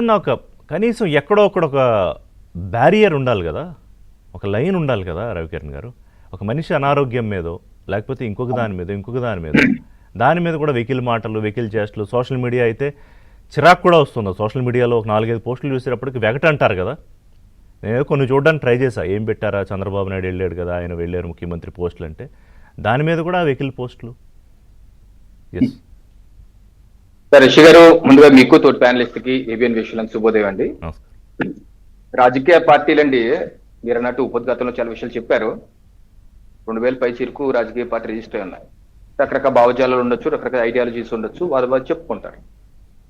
ఒక కనీసం ఎక్కడో ఒక బ్యారియర్ ఉండాలి కదా, ఒక లైన్ ఉండాలి కదా రవికిరణ్ గారు. ఒక మనిషి అనారోగ్యం మీదో లేకపోతే ఇంకొక దాని మీద కూడా వెకిల్ మాటలు, వెకిల్ చేష్టలు. సోషల్ మీడియా అయితే చిరాకు కూడా వస్తుంది. సోషల్ మీడియాలో ఒక 4-5 పోస్టులు చూసేటప్పటికి వెగట అంటారు కదా. నేను కొన్ని చూడడానికి ట్రై చేశా, ఏం పెట్టారా చంద్రబాబు నాయుడు వెళ్ళాడు కదా, ఆయన వెళ్ళారు ముఖ్యమంత్రి పోస్టులు అంటే దాని మీద కూడా వెకిల్ పోస్టులు. ఎస్ సార్, రిషి గారు, ముందుగా మీకు తోటి ప్యానలిస్ట్ కి ఏబిఎన్ విషయాలకు శుభోదయం అండి. రాజకీయ పార్టీలండి, మీరు అన్నట్టు ఉపద్ఘాతంలో చాలా విషయాలు చెప్పారు. 2000 పై చిరుకు రాజకీయ పార్టీ రిజిస్టర్ ఉన్నాయి. రకరకాల భావజాలాలు ఉండొచ్చు, రకరకాల ఐడియాలజీస్ ఉండొచ్చు, వాళ్ళు చెప్పుకుంటారు.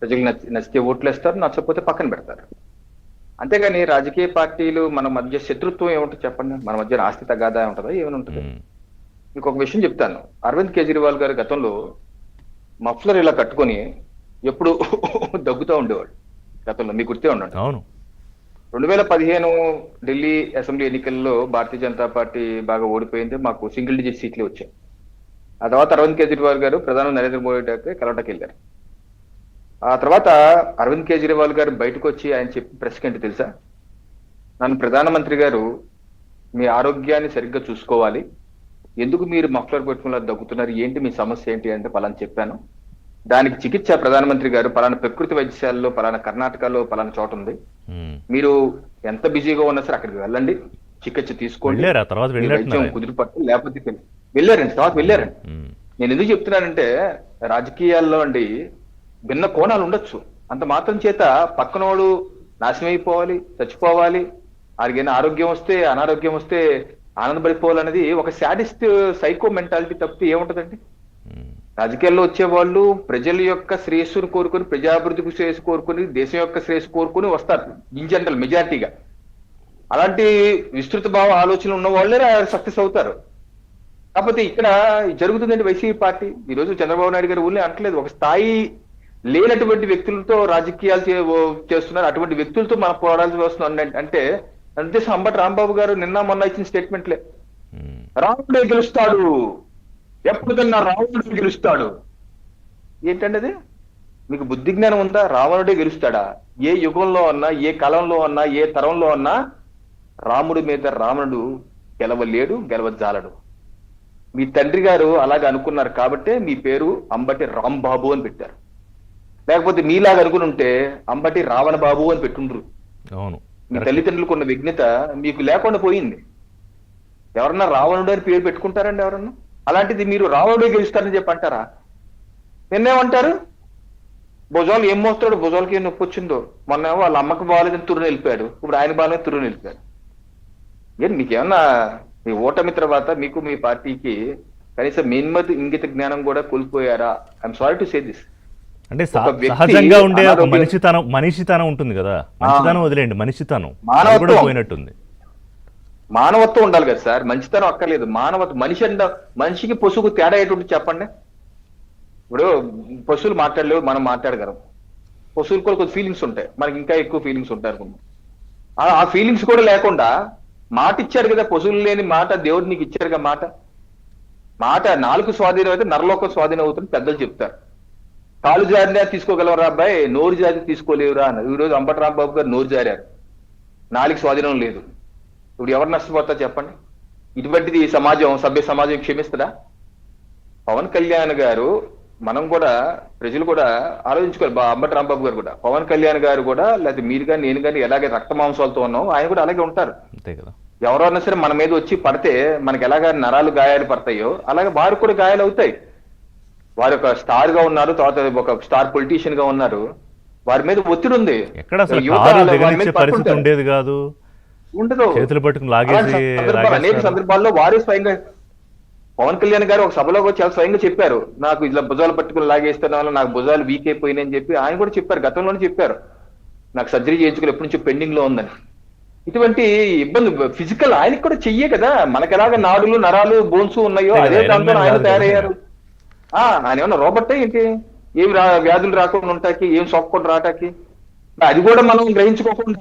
ప్రజలకు నచ్చితే ఓట్లు వేస్తారు, నచ్చకపోతే పక్కన పెడతారు. అంతేగాని రాజకీయ పార్టీలు మన మధ్య శత్రుత్వం ఏముంటుంది చెప్పండి? మన మధ్య ఆస్తి తగాదా ఉంటుందా, ఏమైనా ఉంటుంది? మీకు ఒక విషయం చెప్తాను. అరవింద్ కేజ్రీవాల్ గారు గతంలో మఫ్లర్ ఇలా కట్టుకొని ఎప్పుడు దగ్గుతూ ఉండేవాడు గతంలో, మీకు గుర్తే ఉండండి. అవును. 2015 ఢిల్లీ అసెంబ్లీ ఎన్నికల్లో భారతీయ జనతా పార్టీ బాగా ఓడిపోయింది, మాకు సింగిల్ డిజిట్ సీట్లు వచ్చాయి. ఆ తర్వాత అరవింద్ కేజ్రీవాల్ గారు ప్రధాని నరేంద్ర మోడీ కలవటకి వెళ్ళారు. ఆ తర్వాత అరవింద్ కేజ్రీవాల్ గారు బయటకు వచ్చి ఆయన చెప్పి ప్రెస్ ఏంటి తెలుసా? నన్ను ప్రధానమంత్రి గారు మీ ఆరోగ్యాన్ని సరిగ్గా చూసుకోవాలి, ఎందుకు మీరు మఫ్లర్ పెట్టుకుని దగ్గుతున్నారు, ఏంటి మీ సమస్య ఏంటి అంటే పలానా చెప్పాను. దానికి చికిత్స ప్రధానమంత్రి గారు పలానా ప్రకృతి వైద్యశాలలో పలానా కర్ణాటకలో పలానా చోట ఉంది, మీరు ఎంత బిజీగా ఉన్నా సరే అక్కడికి వెళ్ళండి, చికిత్స తీసుకోండి, వైద్యం కుదిరిపట్టు లేకపోతే వెళ్ళారండి. తర్వాత వెళ్ళారండి. నేను ఎందుకు చెప్తున్నానంటే రాజకీయాల్లో అండి భిన్న కోణాలు ఉండొచ్చు. అంత మాత్రం చేత పక్కనోడు నాశనం అయిపోవాలి, చచ్చిపోవాలి, ఆరికైనా ఆరోగ్యం వస్తే అనారోగ్యం వస్తే ఆనందపడిపోవాలనేది ఒక శాడిస్ట్ సైకో మెంటాలిటీ తప్పితే ఏముంటదండి? రాజకీయాల్లో వచ్చే వాళ్ళు ప్రజల యొక్క శ్రేయస్సును కోరుకొని, ప్రజాభివృద్ధికి శ్రేయస్సు కోరుకొని, దేశం యొక్క శ్రేయస్సు కోరుకొని వస్తారు ఇన్ జనరల్ మెజార్టీగా. అలాంటి విస్తృత భావ ఆలోచనలు ఉన్న వాళ్ళే సక్సెస్ అవుతారు. కాకపోతే ఇక్కడ జరుగుతుందండి వైసీపీ పార్టీ. ఈరోజు చంద్రబాబు నాయుడు గారు ఊళ్ళో అంటలేదు, ఒక స్థాయి లేనటువంటి వ్యక్తులతో రాజకీయాలు చేస్తున్నారు, అటువంటి వ్యక్తులతో మనం పోరాడాల్సి వస్తుంది అంటే అంతే. అంబటి రాంబాబు గారు నిన్న మొన్న ఇచ్చిన స్టేట్మెంట్లే, రాముడే గెలుస్తాడు, ఎప్పటికన్నా రావణుడే గెలుస్తాడు. ఏంటండి అది? మీకు బుద్ధి జ్ఞానం ఉందా? రావణుడే గెలుస్తాడా? ఏ యుగంలో అన్నా, ఏ కాలంలో అన్నా, ఏ తరంలో అన్నా రాముడి మీద రావణుడు గెలవలేడు, గెలవజాలడు. మీ తండ్రి గారు అలాగే అనుకున్నారు కాబట్టే మీ పేరు అంబటి రాంబాబు అని పెట్టారు. లేకపోతే మీలాగా అనుకుని ఉంటే అంబటి రావణ బాబు అని పెట్టుండ్రు. అవును. మీ తల్లిదండ్రులకు ఉన్న విఘ్నత మీకు లేకుండా పోయింది. ఎవరన్నా రావణుడు అని పేరు పెట్టుకుంటారండి ఎవరన్నా? అలాంటిది మీరు రావణుడే గెలుస్తారని చెప్పి అంటారా? నిన్నేమంటారు? భుజాలు ఏం మోస్తాడు, భుజాలకి ఏం నొప్పి వచ్చిందో. మొన్న వాళ్ళ అమ్మకి బాగాలేదని తురుని వెళ్ళిపోయాడు, ఇప్పుడు ఆయన బాగాలేదు తురుని వెళ్ళిపోయాడు. ఏం మీకేమన్నా మీ ఓటమి తర్వాత మీకు మీ పార్టీకి కనీసం మేన్మతి ఇంగిత జ్ఞానం కూడా కోల్పోయారా? I'm sorry to say this. అంటే సహజంగా ఉండే ఒక మనిషితనం ఉంటుంది కదా, మంచితనం వదిలేండి, మనిషితనం కూడా పోయినట్టుంది. మానవత్వం ఉండాలి కదా సార్, మంచితనం అక్కర్లేదు. మానవత్వం, మనిషికి పశువుకు తేడా ఏంటి చెప్పండి? ఇప్పుడు పశువులు మాట్లాడలేవు, మనం మాట్లాడగలం. పశువులు కూడా కొంచెం ఫీలింగ్స్ ఉంటాయి, మనకి ఇంకా ఎక్కువ ఫీలింగ్స్ ఉంటాయి అనుకుందాం. ఆ ఫీలింగ్స్ కూడా లేకుండా మాట ఇచ్చారు కదా, పశువులు లేని మాట దేవుడు నీకు ఇచ్చారుగా మాట. మాట నాలుగు స్వాధీనం అయితే నరలోక స్వాధీనం అవుతుంది పెద్దలు చెప్తారు. కాలు జారినా తీసుకోగలవరా అబ్బాయి, నోరు జారి తీసుకోలేవురా అన్నారు. ఈరోజు అంబటి రాంబాబు గారు నోరు జారారు, నాలుగు స్వాధీనం లేదు. ఇప్పుడు ఎవరు నష్టపోతారు చెప్పండి? ఇటువంటిది సమాజం, సభ్య సమాజం క్షమిస్తుందా? పవన్ కళ్యాణ్ గారు, మనం కూడా ప్రజలు కూడా ఆలోచించుకోవాలి. అంబటి రాంబాబు గారు కూడా, పవన్ కళ్యాణ్ గారు కూడా, లేకపోతే మీరు కానీ నేను కానీ ఎలాగే రక్త మాంసాలతో ఉన్నాం, ఆయన కూడా అలాగే ఉంటారు. అంతే కదా. ఎవరైనా సరే మన మీద వచ్చి పడితే మనకి ఎలాగ నరాలు గాయాలు పడతాయో అలాగే వారు కూడా గాయాలు అవుతాయి. వారు ఒక స్టార్ గా ఉన్నారు, తర్వాత ఒక స్టార్ పొలిటీషియన్ గా ఉన్నారు, వారి మీద ఒత్తిడి ఉంది. ఉండేది కాదు, ఉండదు. చేతులు పట్టుకుని లాగేసి అనేక సందర్భాల్లో వారే స్వయంగా పవన్ కళ్యాణ్ గారు ఒక సభలో చాలా స్వయంగా చెప్పారు, నాకు ఇలా భుజాలు పట్టుకుని లాగేస్తున్న వల్ల నాకు భుజాలు వీక్ అయిపోయినాయని చెప్పి ఆయన కూడా చెప్పారు, గతంలోనే చెప్పారు. నాకు సర్జరీ చేయించుకుని ఎప్పటి నుంచో పెండింగ్ లో ఉందని. ఇటువంటి ఇబ్బంది ఫిజికల్ ఆయనకి కూడా చెయ్యే కదా, మనకి ఎలాగ నాడులు నరాలు బోన్స్ ఉన్నాయో అదే దాంతో ఆయన తయారయ్యారు. ఆయన ఏమన్నా రోబట్టే ఏంటి? ఏమి వ్యాధులు రాకుండా ఉంటాకి, ఏం సోకకుండా రాటాకి? అది కూడా మనం గ్రహించుకోకుండా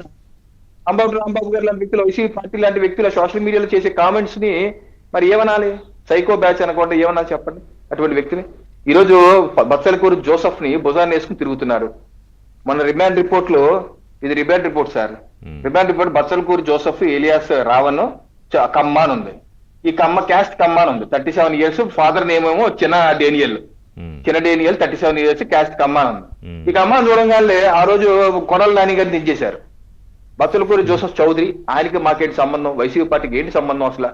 అంబటి రాంబాబు గారు లాంటి వ్యక్తులు, వైసీపీ పార్టీ లాంటి వ్యక్తులు సోషల్ మీడియాలో చేసే కామెంట్స్ ని మరి ఏమనాలి? సైకో బ్యాచ్ అనకుండా ఏమన్నా చెప్పండి అటువంటి వ్యక్తిని. ఈరోజు బత్సలకూరు జోసెఫ్ ని భుజాన్ని వేసుకుని తిరుగుతున్నారు. మన రిమాండ్ రిపోర్ట్ లో ఇది remand report sir. Hmm. Remand report Bachchalakuru Joseph alias Ravan Kamma అని ఉంది. ఈ కమ్మ క్యాస్ట్ కమ్మ అని ఉంది. 37 years. ఫాదర్ నేమ్ ఏమో చిన్న డేనియల్. చిన్న డేనియల్ 37 years, క్యాస్ట్ కమ్మ అని ఉంది. ఈ కమ్మ చూడంగానే ఆ రోజు కొడల నాని గారిని దించేశారు. బచ్చలకూరు జోసెఫ్ చౌదరి ఆయనకి మాకేంటి సంబంధం, వైసీపీ పార్టీకి ఏంటి సంబంధం అసలు,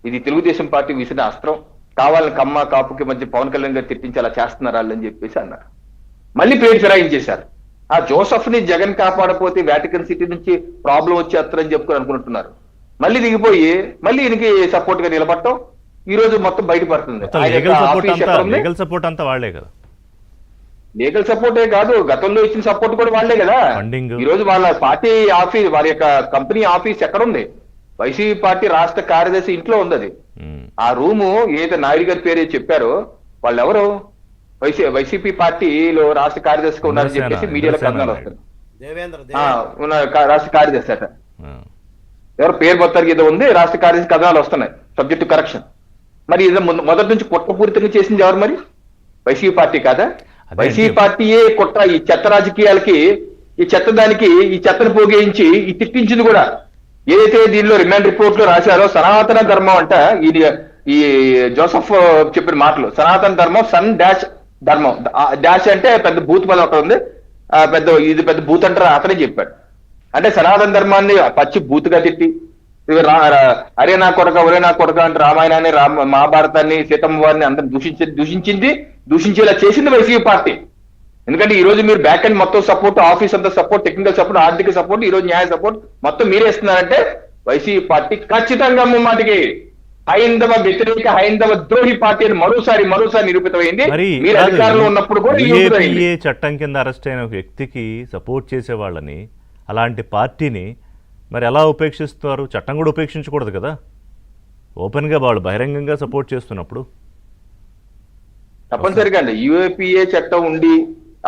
ఇది తెలుగుదేశం పార్టీ విసిన అస్త్రం, కావాలని కమ్మ కాపుకి మధ్య పవన్ కళ్యాణ్ గారు తిట్టించి అలా చేస్తున్నారు అని చెప్పేసి అన్నారు. మళ్ళీ పేరు ఫిరాయించేశారు. ఆ జోసెఫ్ ని జగన్ కాపాడపోతే వాటికన్ సిటీ నుంచి ప్రాబ్లం వచ్చేస్తారని చెప్పుకొని అనుకుంటున్నారు. మళ్ళీ దిగిపోయి మళ్ళీ ఈయనకి సపోర్ట్ గా నిలబడటం ఈ రోజు మొత్తం బయటపడుతుంది. లీగల్ సపోర్ట్ అంతా వాళ్లే కదా. లీగల్ సపోర్టే కాదు, గతంలో ఇచ్చిన సపోర్ట్ కూడా వాళ్లే కదా. ఈ రోజు వాళ్ళ పార్టీ ఆఫీస్, వారి యొక్క కంపెనీ ఆఫీస్ ఎక్కడ ఉంది? వైసీపీ పార్టీ రాష్ట్ర కార్యదర్శి ఇంట్లో ఉంది. అది ఆ రూము ఏదైతే నాయుడు గారి పేరు చెప్పారో వాళ్ళు ఎవరు వైసీపీ పార్టీలో రాష్ట్ర కార్యదర్శిగా ఉన్నారని చెప్పేసి మీడియాలో కథనాలు వస్తుంది. రాష్ట్ర కార్యదర్శి అట ఎవరు పేరు మొత్తానికి ఏదో ఉంది, రాష్ట్ర కార్యదర్శి కథనాలు వస్తున్నాయి సబ్జెక్టు కరెక్షన్. మరి ఇది మొదటి నుంచి కుట్రపూరితంగా చేసింది ఎవరు? మరి వైసీపీ పార్టీ కాదా? వైసీపీ పార్టీయే కుట్ర. ఈ చెత్త రాజకీయాలకి, ఈ చెత్త దానికి, ఈ చెత్తను పోగేయించి ఈ తిట్టించింది కూడా. ఏదైతే దీనిలో రిమాండ్ రిపోర్ట్ లో రాశారో సనాతన ధర్మం అంట, ఈ జోసెఫ్ చెప్పిన మాటలు సనాతన ధర్మం, సన్ డాష్ ధర్మం. డాష్ అంటే పెద్ద బూత్ పదం ఒకటి ఉంది, ఇది పెద్ద బూత్ అంటారు అతనే చెప్పాడు. అంటే సనాతన ధర్మాన్ని పచ్చి బూత్గా తిట్టి, అరే నా కొడక ఒరే నా కొడక అంటే రామాయణాన్ని, మహాభారతాన్ని, సీతమ్మ వారిని అందరిని దూషించేలా చేసింది వైసీపీ పార్టీ. ఎందుకంటే ఈ రోజు మీరు బ్యాక్ అండ్ మొత్తం సపోర్ట్, ఆఫీస్ అంతా సపోర్ట్, టెక్నికల్ సపోర్ట్, ఆర్థిక సపోర్ట్, ఈ రోజు న్యాయ సపోర్ట్ మొత్తం మీరే ఇస్తున్నారంటే వైసీపీ పార్టీ ఖచ్చితంగా ముమ్మాటికి హైందవ వ్యతిరేక, హైందవ ద్రోహి పార్టీ అని మరోసారి నిరూపితమైంది. మీరు అధికారంలో ఉన్నప్పుడు కూడా UAPA చట్టం కింద అరెస్ట్ అయిన ఒక వ్యక్తికి సపోర్ట్ చేసే వాళ్ళని, అలాంటి పార్టీని మరి ఎలా ఉపేక్షిస్తున్నారు? చట్టం కూడా ఉపేక్షించకూడదు కదా, ఓపెన్ గా వాళ్ళు బహిరంగంగా సపోర్ట్ చేస్తున్నప్పుడు. తప్పనిసరిగా అండి, UAPA చట్టం ఉండి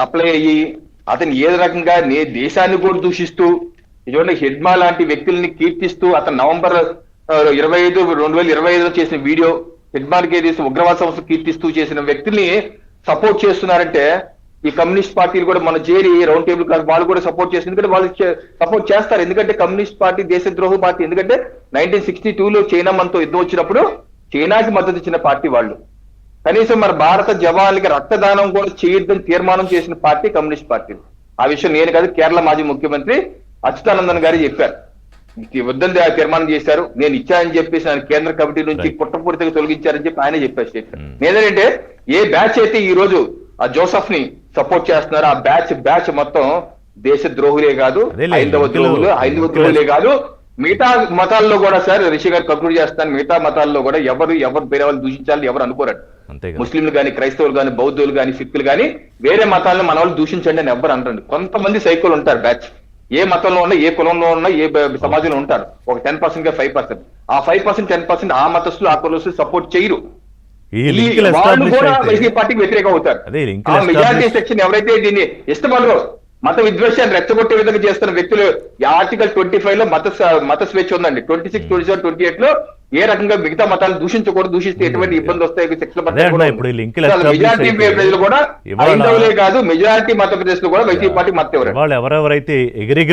అప్లై అయ్యి అతను ఏ రకంగా దేశాన్ని కూడా దూషిస్తూ, ఇటువంటి హెడ్మా లాంటి వ్యక్తుల్ని కీర్తిస్తూ, అతను November 25, 2025లో చేసిన వీడియో, హెడ్మార్కి ఏదైతే ఉగ్రవాద సంస్థ కీర్తిస్తూ చేసిన వ్యక్తుల్ని సపోర్ట్ చేస్తున్నారంటే ఈ కమ్యూనిస్ట్ పార్టీలు కూడా మన చేరి రౌండ్ టేబుల్ క్లాస్ వాళ్ళు కూడా సపోర్ట్ చేస్తారు. ఎందుకంటే వాళ్ళు సపోర్ట్ చేస్తారు. ఎందుకంటే కమ్యూనిస్ట్ పార్టీ దేశద్రోహ పార్టీ. ఎందుకంటే 1962లో చైనా మనతో యుద్ధం వచ్చినప్పుడు చైనాకి మద్దతు ఇచ్చిన పార్టీ వాళ్ళు. కనీసం మన భారత జవాన్లకి రక్తదానం కూడా చేయొద్దని తీర్మానం చేసిన పార్టీ కమ్యూనిస్ట్ పార్టీ. ఆ విషయం నేను కాదు, కేరళ మాజీ ముఖ్యమంత్రి అచ్యుతానందన్ గారు చెప్పారు. వద్దని తీర్మానం చేశారు, నేను ఇచ్చానని చెప్పేసి ఆయన కేంద్ర కమిటీ నుంచి కుట్రపూరితంగా తొలగించారని చెప్పి ఆయనే చెప్పారు స్టేట్మెంట్. నేనేంటంటే ఏ బ్యాచ్ అయితే ఈ రోజు ఆ జోసెఫ్ ని సపోర్ట్ చేస్తున్నారో ఆ బ్యాచ్ మొత్తం దేశ ద్రోహులే కాదు, హైందవ ద్రోహులే కాదు, మిగతా మతాల్లో కూడా. సార్ రిషి గారు కంక్లూడ్ చేస్తాను, మిగతా మతాల్లో కూడా ఎవరు వేరే వాళ్ళు దూషించాలని ఎవరు అనుకోరండి. ముస్లింలు కానీ, క్రైస్తవులు కానీ, బౌద్ధులు కానీ, సిక్కులు కానీ వేరే మతాలను మన వాళ్ళు దూషించండి అని ఎవరు అనరండి. కొంతమంది సైకోలు ఉంటారు బ్యాచ్, ఏ మతంలో ఉన్నా, ఏ కులంలో ఉన్నా, ఏ సమాజంలో ఉంటారు. ఒక 10% 5%, ఆ 5% 10% ఆ మతస్థులు, ఆ కులస్తులు సపోర్ట్ చేయరు. వాళ్ళు కూడా వైసీపీ పార్టీకి వ్యతిరేకం అవుతారు. ఆ మెజారిటీ సెక్షన్ ఎవరైతే దీన్ని ఇష్టపడరో, మత విద్వేషాన్ని రెచ్చగొట్టే విధంగా చేస్తున్న వ్యక్తులు, Article 25 లో మత స్వేచ్ఛ ఉందండి. 26, 27, 28 లో ఏ రకంగా మిగతా మతాలను దూషించకూడదు, దూషిస్తే ఎటువంటి ఇబ్బంది వస్తాయి, సెక్షన్ మెజారిటీ ప్రజలు కూడా హైందవులే కాదు, మెజారిటీ మత ప్రదేశాలు కూడా వైసీపీ పార్టీ మత ఎవరైతే